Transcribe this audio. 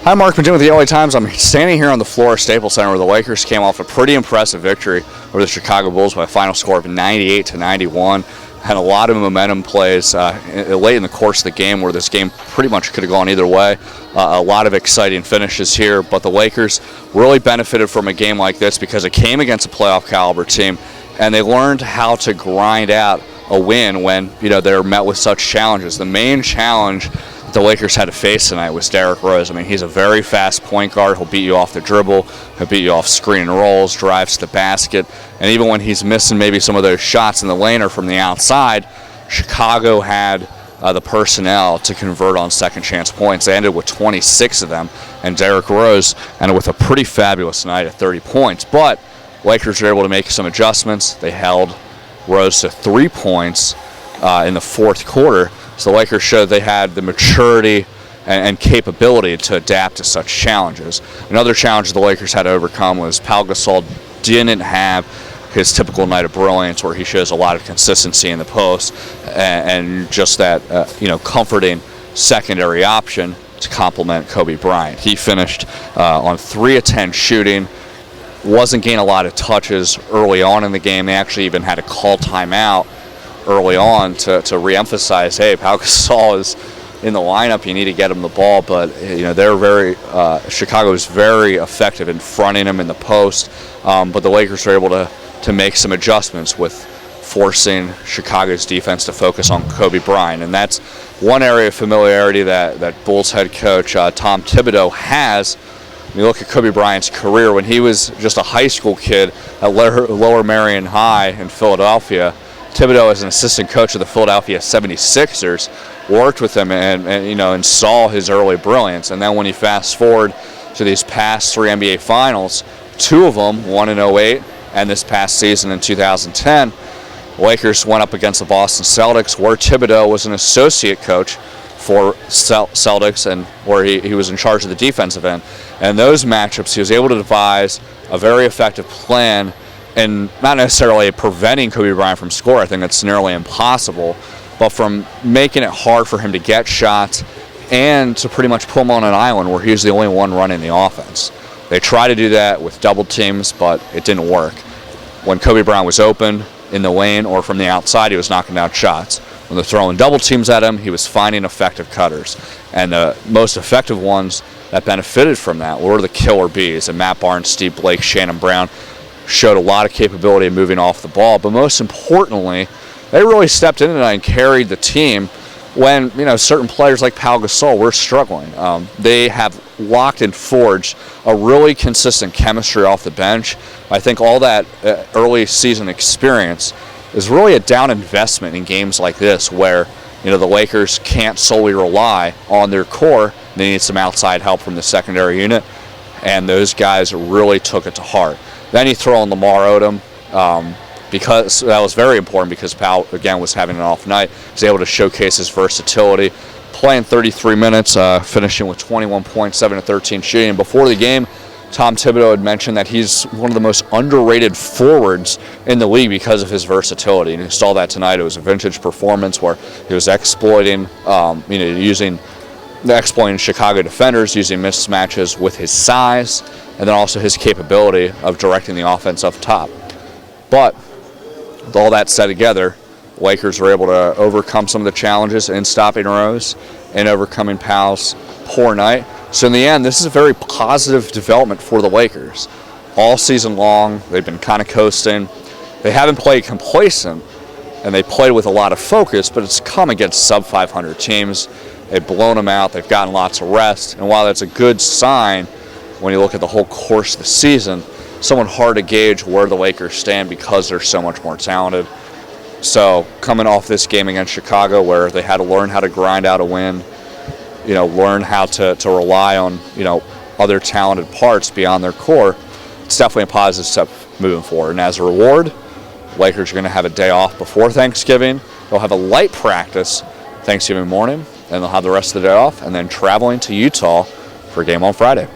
Hi, Mark Medina with the LA Times. I'm standing here on the floor of Staples Center where the Lakers came off a pretty impressive victory over the Chicago Bulls by a final score of 98-91. Had a lot of momentum plays late in the course of the game where this game pretty much could have gone either way. A lot of exciting finishes here, but the Lakers really benefited from a game like this because it came against a playoff caliber team, and they learned how to grind out a win when they're met with such challenges. The main challenge the Lakers had to face tonight was Derrick Rose. I mean, he's a very fast point guard. He'll beat you off the dribble. He'll beat you off screen and rolls, drives to the basket. And even when he's missing maybe some of those shots in the lane or from the outside, Chicago had the personnel to convert on second chance points. They ended with 26 of them, and Derrick Rose ended with a pretty fabulous night at 30 points. But Lakers were able to make some adjustments. They held Rose to 3 points in the fourth quarter. So the Lakers showed they had the maturity and capability to adapt to such challenges. Another challenge the Lakers had to overcome was Pau Gasol didn't have his typical night of brilliance where he shows a lot of consistency in the post and just that comforting secondary option to complement Kobe Bryant. He finished on 3 of 10 shooting, wasn't getting a lot of touches early on in the game. They actually even had to call timeout early on to re-emphasize, hey, Pau Gasol is in the lineup, you need to get him the ball, but they're Chicago is very effective in fronting him in the post, but the Lakers were able to make some adjustments with forcing Chicago's defense to focus on Kobe Bryant, and that's one area of familiarity that Bulls head coach Tom Thibodeau has. When you look at Kobe Bryant's career, when he was just a high school kid at Lower Merion High in Philadelphia, Thibodeau, as an assistant coach of the Philadelphia 76ers, worked with him and saw his early brilliance. And then when you fast forward to these past 3 NBA Finals, 2 of them, one in 2008 and this past season in 2010, Lakers went up against the Boston Celtics, where Thibodeau was an associate coach for Celtics and where he was in charge of the defensive end. And those matchups, he was able to devise a very effective plan, and not necessarily preventing Kobe Bryant from scoring. I think that's nearly impossible, but from making it hard for him to get shots and to pretty much put him on an island where he was the only one running the offense. They tried to do that with double teams, but it didn't work. When Kobe Bryant was open in the lane or from the outside, he was knocking down shots. When they're throwing double teams at him, he was finding effective cutters. And the most effective ones that benefited from that were the killer bees, and Matt Barnes, Steve Blake, Shannon Brown showed a lot of capability of moving off the ball, but most importantly, they really stepped in tonight and carried the team when certain players like Pau Gasol were struggling. They have locked and forged a really consistent chemistry off the bench. I think all that early season experience is really a down investment in games like this where the Lakers can't solely rely on their core. They need some outside help from the secondary unit, and those guys really took it to heart. Then you throw in Lamar Odom, because that was very important because Pau, again, was having an off night. He was able to showcase his versatility, playing 33 minutes, finishing with 21 points, 7 of 13 shooting. Before the game, Tom Thibodeau had mentioned that he's one of the most underrated forwards in the league because of his versatility. And you saw that tonight. It was a vintage performance where he was exploiting Chicago defenders, using mismatches with his size, and then also his capability of directing the offense up top. But with all that said together, Lakers were able to overcome some of the challenges in stopping Rose and overcoming Pau's poor night. So in the end, this is a very positive development for the Lakers. All season long, they've been kind of coasting. They haven't played complacent, and they played with a lot of focus, but it's come against sub-500 teams. They've blown them out. They've gotten lots of rest. And while that's a good sign when you look at the whole course of the season, somewhat hard to gauge where the Lakers stand because they're so much more talented. So coming off this game against Chicago where they had to learn how to grind out a win, learn how to rely on, other talented parts beyond their core, it's definitely a positive step moving forward. And as a reward, Lakers are going to have a day off before Thanksgiving. They'll have a light practice Thanksgiving morning, and they'll have the rest of the day off, and then traveling to Utah for a game on Friday.